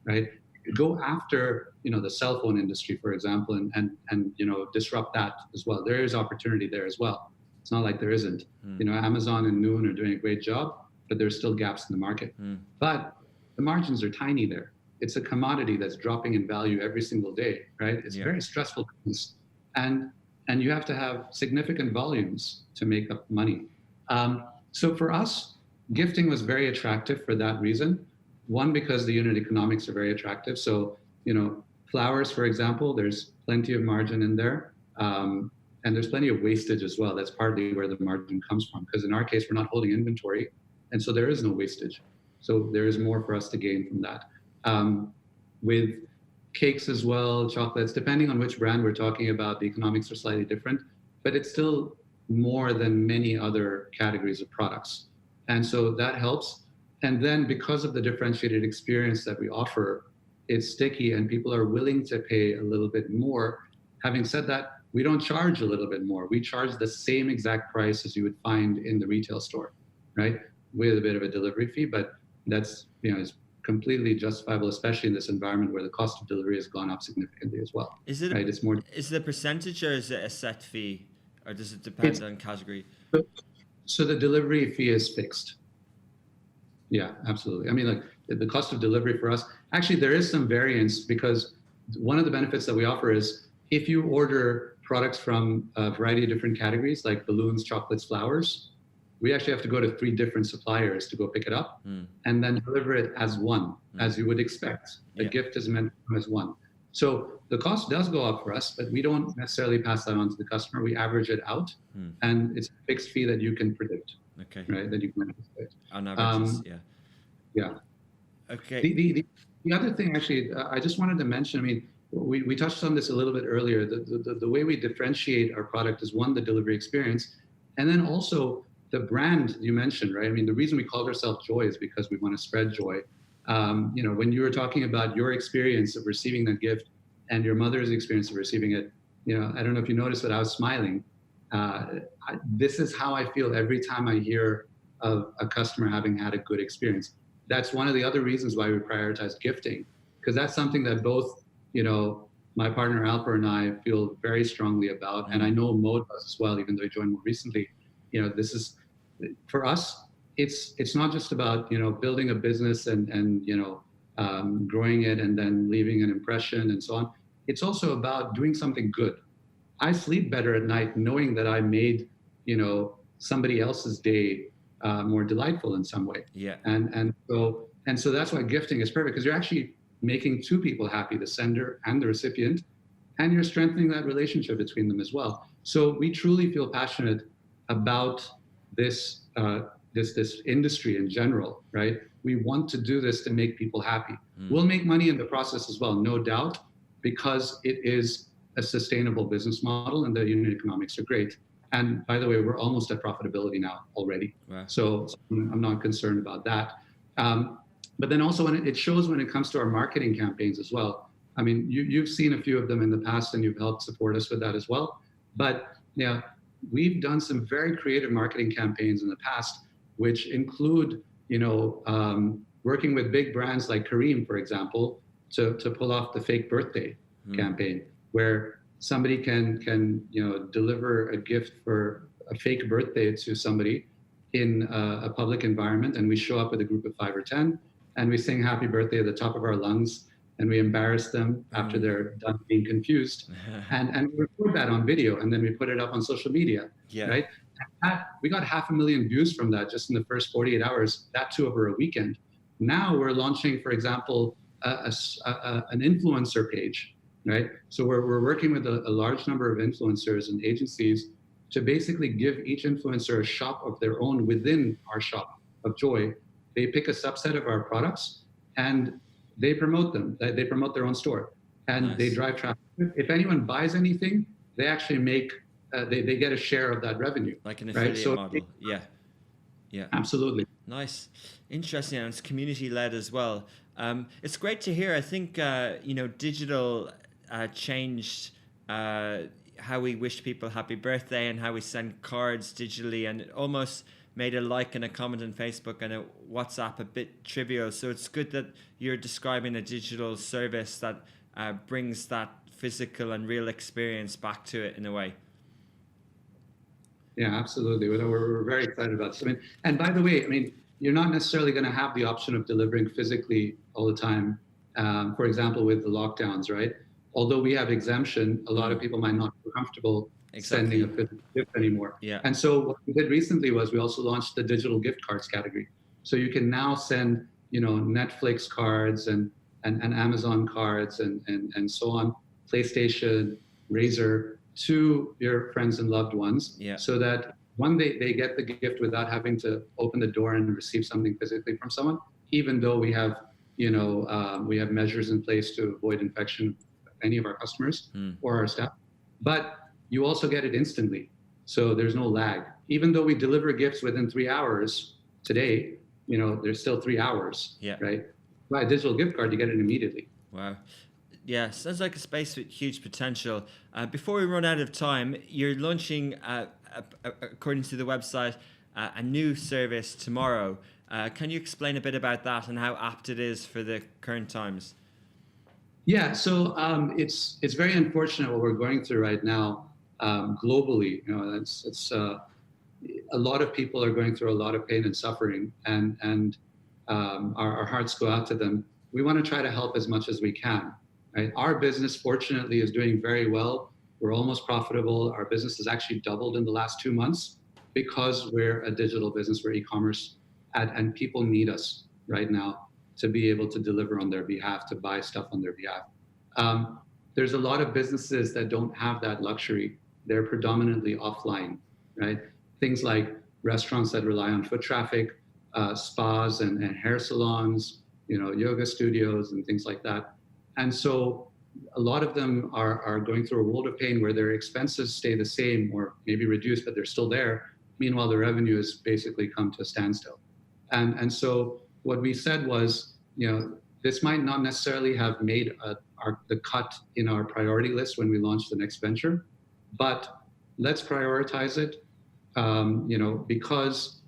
S4: right? Go after the cell phone industry, for example, and disrupt that as well. There is opportunity there as well. It's not like there isn't. Amazon and Noon are doing a great job, but there's still gaps in the market. But the margins are tiny there. It's a commodity that's dropping in value every single day, right? It's a very stressful business, and you have to have significant volumes to make up money. So for us, gifting was very attractive for that reason. One, because the unit economics are very attractive. So, flowers, for example, there's plenty of margin in there. And there's plenty of wastage as well. That's partly where the margin comes from. Because in our case, we're not holding inventory. And so there is no wastage. So there is more for us to gain from that. With cakes as well, chocolates, depending on which brand we're talking about, the economics are slightly different. But it's still more than many other categories of products. And so that helps. And then because of the differentiated experience that we offer, it's sticky and people are willing to pay a little bit more. Having said that, we don't charge a little bit more. We charge the same exact price as you would find in the retail store, right? With a bit of a delivery fee, but that's, is completely justifiable, especially in this environment where the cost of delivery has gone up significantly as well.
S1: Is it
S4: right? It's more.
S1: Is it a percentage or is it a set fee, or does it depend on category?
S4: So the delivery fee is fixed. Yeah, absolutely. I mean, like the cost of delivery for us, actually there is some variance because one of the benefits that we offer is if you order products from a variety of different categories like balloons, chocolates, flowers, we actually have to go to 3 different suppliers to go pick it up and then deliver it as one, as you would expect. The gift is meant as one. So the cost does go up for us, but we don't necessarily pass that on to the customer. We average it out and it's a fixed fee that you can predict.
S1: Okay.
S4: Right, that you can anticipate.
S1: On average,
S4: yeah.
S1: Okay.
S4: The other thing, actually, I just wanted to mention. I mean, we touched on this a little bit earlier. The way we differentiate our product is one, the delivery experience, and then also the brand you mentioned, right? I mean, the reason we called ourselves Joy is because we want to spread joy. When you were talking about your experience of receiving that gift and your mother's experience of receiving it, I don't know if you noticed, but I was smiling. This is how I feel every time I hear of a customer having had a good experience. That's one of the other reasons why we prioritize gifting, because that's something that both, my partner Alper and I feel very strongly about, and I know Mo does as well, even though he joined more recently. This is, for us, it's not just about building a business and growing it and then leaving an impression and so on. It's also about doing something good. I sleep better at night knowing that I made, somebody else's day more delightful in some way.
S1: Yeah.
S4: And so that's why gifting is perfect, because you're actually making 2 people happy, the sender and the recipient, and you're strengthening that relationship between them as well. So we truly feel passionate about this this industry in general, right? We want to do this to make people happy. We'll make money in the process as well, no doubt, because it is a sustainable business model and the unit economics are great. And by the way, we're almost at profitability now already.
S1: Wow.
S4: So I'm not concerned about that. But then also it shows when it comes to our marketing campaigns as well. I mean, you've seen a few of them in the past and you've helped support us with that as well. But we've done some very creative marketing campaigns in the past, which include, working with big brands like Kareem, for example, to pull off the fake birthday campaign, where somebody can deliver a gift for a fake birthday to somebody in a public environment, and we show up with a group of 5 or 10, and we sing happy birthday at the top of our lungs, and we embarrass them after they're done being confused, and we record that on video, and then we put it up on social media, right? And we got 500,000 views from that just in the first 48 hours, that too over a weekend. Now we're launching, for example, an influencer page, right? So we're working with a large number of influencers and agencies to basically give each influencer a shop of their own within our shop of Joy. They pick a subset of our products and they promote them. They promote their own store, and they drive traffic. If anyone buys anything, they actually make, they get a share of that revenue.
S1: Like an affiliate model, Yeah.
S4: Absolutely.
S1: Nice. Interesting. And it's community led as well. It's great to hear. I think, digital changed how we wish people happy birthday and how we send cards digitally, and it almost made a like and a comment on Facebook and a WhatsApp a bit trivial. So it's good that you're describing a digital service that brings that physical and real experience back to it in a way.
S4: Yeah, absolutely. We're very excited about this. I mean, and by the way, I mean, you're not necessarily going to have the option of delivering physically all the time. For example, with the lockdowns, right? Although we have exemption, a lot of people might not feel comfortable
S1: Exactly.
S4: sending a physical gift anymore.
S1: Yeah.
S4: And so what we did recently was we also launched the digital gift cards category. So you can now send, Netflix cards and Amazon cards and so on, PlayStation, Razer, to your friends and loved ones, so that one, they get the gift without having to open the door and receive something physically from someone, even though we have we have measures in place to avoid infection of any of our customers or our staff. But you also get it instantly, so there's no lag. Even though we deliver gifts within 3 hours today, there's still 3 hours, right? By a digital gift card, you get it immediately.
S1: Wow. Yeah, sounds like a space with huge potential. Before we run out of time, you're launching, according to the website, a new service tomorrow. Can you explain a bit about that and how apt it is for the current times?
S4: Yeah, so it's very unfortunate what we're going through right now globally. It's a lot of people are going through a lot of pain and suffering, and our hearts go out to them. We want to try to help as much as we can. Right? Our business, fortunately, is doing very well. We're almost profitable. Our business has actually doubled in the last 2 months because we're a digital business, we're e-commerce, and people need us right now to be able to deliver on their behalf, to buy stuff on their behalf. There's a lot of businesses that don't have that luxury. They're predominantly offline, right? Things like restaurants that rely on foot traffic, spas and hair salons, yoga studios and things like that. And so a lot of them are going through a world of pain where their expenses stay the same or maybe reduced, but they're still there. Meanwhile, the revenue has basically come to a standstill. And so what we said was, this might not necessarily have made the cut in our priority list when we launch the next venture, but let's prioritize it, because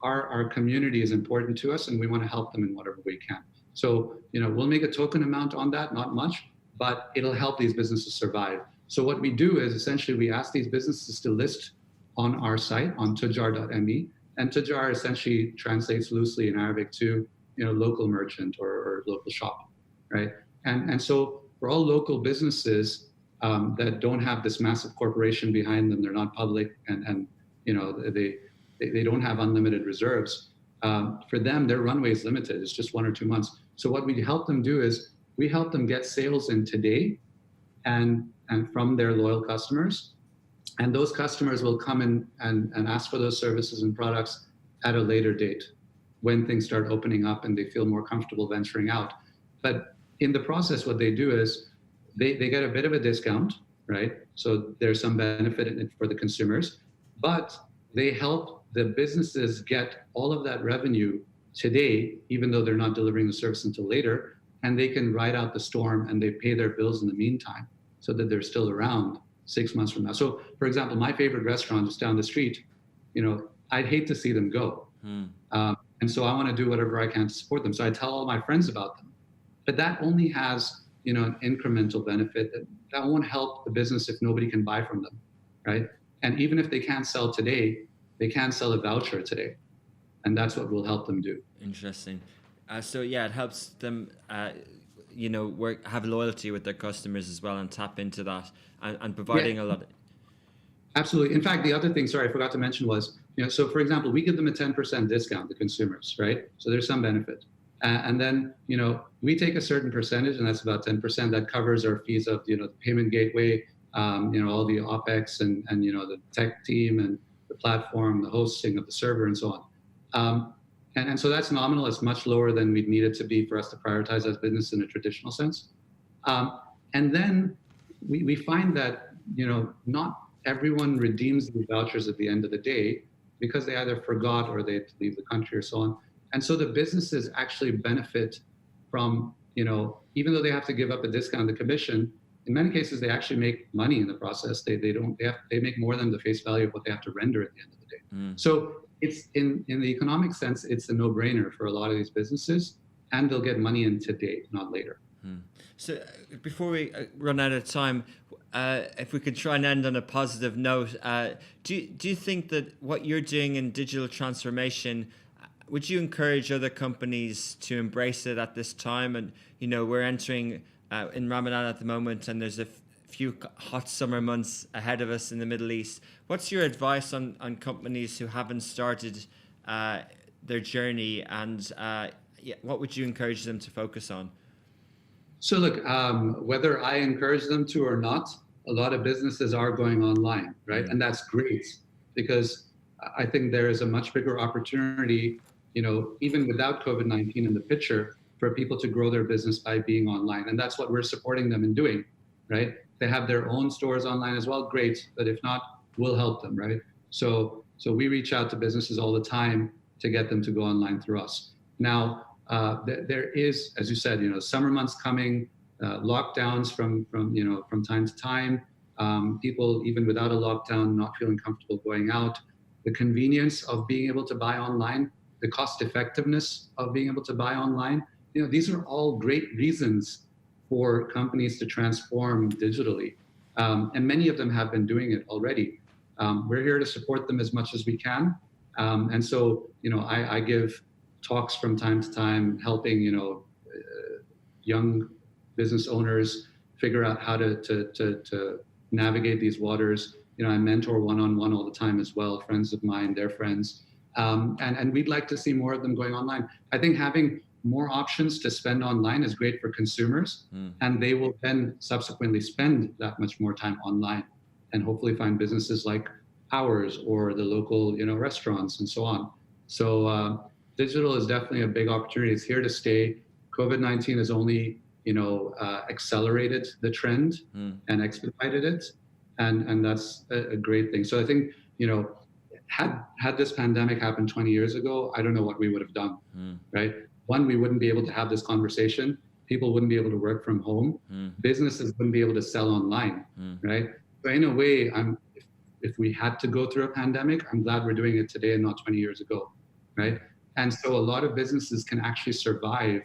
S4: our community is important to us and we want to help them in whatever we can. So, we'll make a token amount on that, not much, but it'll help these businesses survive. So what we do is essentially we ask these businesses to list on our site, on tujar.me, and tujar essentially translates loosely in Arabic to, local merchant or local shop, right? And so for all local businesses that don't have this massive corporation behind them, they're not public, and they don't have unlimited reserves. For them, their runway is limited. It's just 1 or 2 months. So what we help them do is we help them get sales in today and from their loyal customers. And those customers will come in and ask for those services and products at a later date when things start opening up and they feel more comfortable venturing out. But in the process, what they do is they get a bit of a discount, right? So there's some benefit in it for the consumers, but they help the businesses get all of that revenue today, even though they're not delivering the service until later, and they can ride out the storm and they pay their bills in the meantime so that they're still around 6 months from now. So for example, my favorite restaurant just down the street, I'd hate to see them go. And so I want to do whatever I can to support them. So I tell all my friends about them, but that only has, an incremental benefit. That won't help the business if nobody can buy from them, right? And even if they can't sell today, they can sell a voucher today. And that's what will help them do.
S1: Interesting. So yeah, it helps them, have loyalty with their customers as well and tap into that and providing a lot.
S4: Absolutely. In fact, the other thing, sorry, I forgot to mention was, so for example, we give them a 10% discount to consumers, right? So there's some benefit. And then, we take a certain percentage, and that's about 10% that covers our fees of, the payment gateway, all the OpEx and the tech team and the platform, the hosting of the server and so on. And so that's nominal. It's much lower than we'd need it to be for us to prioritize as business in a traditional sense. And then we find that, not everyone redeems the vouchers at the end of the day. because they either forgot or they had to leave the country or so on. And so the businesses actually benefit from, even though they have to give up a discount, the commission, in many cases, they actually make money in the process. They make more than the face value of what they have to render at the end of the day. So it's in the economic sense, it's a no-brainer for a lot of these businesses, and they'll get money in today, not later.
S1: So before we run out of time, if we could try and end on a positive note, do you think that what you're doing in digital transformation, would you encourage other companies to embrace it at this time? And, we're entering in Ramadan at the moment, and there's a few hot summer months ahead of us in the Middle East. What's your advice on companies who haven't started their journey, and what would you encourage them to focus on?
S4: So look, whether I encourage them to or not, a lot of businesses are going online, right? And that's great, because I think there is a much bigger opportunity, even without COVID-19 in the picture, for people to grow their business by being online. And that's what we're supporting them in doing, right? They have their own stores online as well, great. But if not, we'll help them, right? So we reach out to businesses all the time to get them to go online through us. Now, there is, as you said, summer months coming, lockdowns from time to time, people even without a lockdown not feeling comfortable going out, the convenience of being able to buy online, the cost effectiveness of being able to buy online. These are all great reasons for companies to transform digitally, and many of them have been doing it already. We're here to support them as much as we can, and so I give talks from time to time, helping young business owners figure out how to navigate these waters. I mentor one-on-one all the time as well, friends of mine, their friends, and we'd like to see more of them going online. I think having more options to spend online is great for consumers, and they will then subsequently spend that much more time online, and hopefully find businesses like ours or the local restaurants and so on. So digital is definitely a big opportunity. It's here to stay. COVID-19 has only accelerated the trend and expedited it, and that's a great thing. So I think had this pandemic happened 20 years ago, I don't know what we would have done, right? One, we wouldn't be able to have this conversation. People wouldn't be able to work from home. Businesses wouldn't be able to sell online, right? So in a way, if we had to go through a pandemic, I'm glad we're doing it today and not 20 years ago, right? And so a lot of businesses can actually survive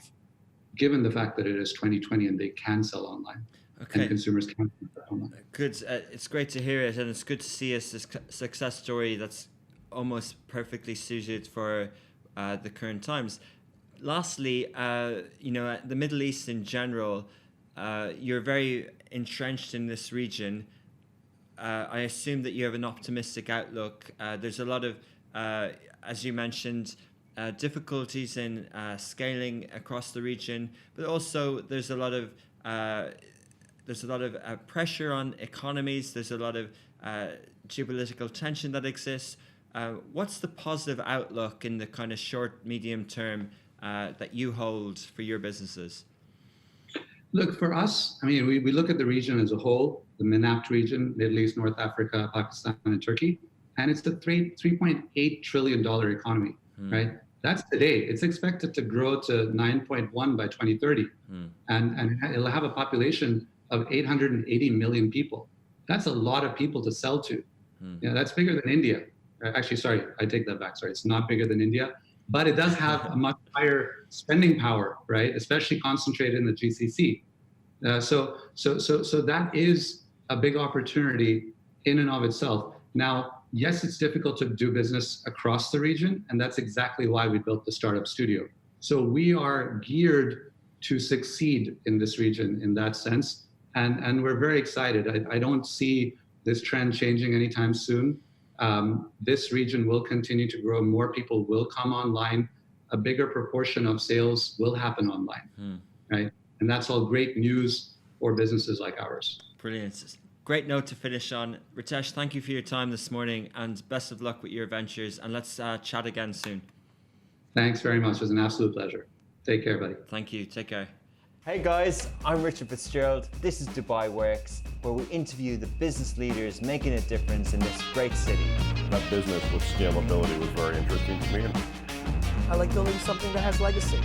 S4: given the fact that it is 2020 and they can sell online.
S1: Okay.
S4: And consumers can sell online.
S1: Good. It's great to hear it, and it's good to see a success story that's almost perfectly suited for the current times. Lastly, the Middle East in general, you're very entrenched in this region. I assume that you have an optimistic outlook. There's a lot of, as you mentioned, difficulties in scaling across the region, but also there's a lot of pressure on economies. There's a lot of geopolitical tension that exists. What's the positive outlook in the kind of short, medium term that you hold for your businesses?
S4: Look, for us, we look at the region as a whole, the MENAPT region, Middle East, North Africa, Pakistan, and Turkey, and it's a $3.8 trillion economy, right? That's today. It's expected to grow to 9.1 by 2030, and it'll have a population of 880 million people. That's a lot of people to sell to. That's bigger than India. Actually, sorry, I take that back. Sorry, it's not bigger than India, but it does have a much higher spending power, right? Especially concentrated in the GCC. So that is a big opportunity in and of itself. Now, yes, it's difficult to do business across the region, and that's exactly why we built the Startup Studio. So we are geared to succeed in this region in that sense, and we're very excited. I don't see this trend changing anytime soon. This region will continue to grow. More people will come online. A bigger proportion of sales will happen online, right? And that's all great news for businesses like ours.
S1: Brilliant. Great note to finish on. Ritesh, thank you for your time this morning, and best of luck with your ventures. And let's chat again soon.
S4: Thanks very much. It was an absolute pleasure. Take care, buddy.
S1: Thank you. Take care. Hey guys, I'm Richard Fitzgerald. This is Dubai Works, where we interview the business leaders making a difference in this great city.
S2: That business with scalability was very interesting to me.
S3: I like building something that has legacy.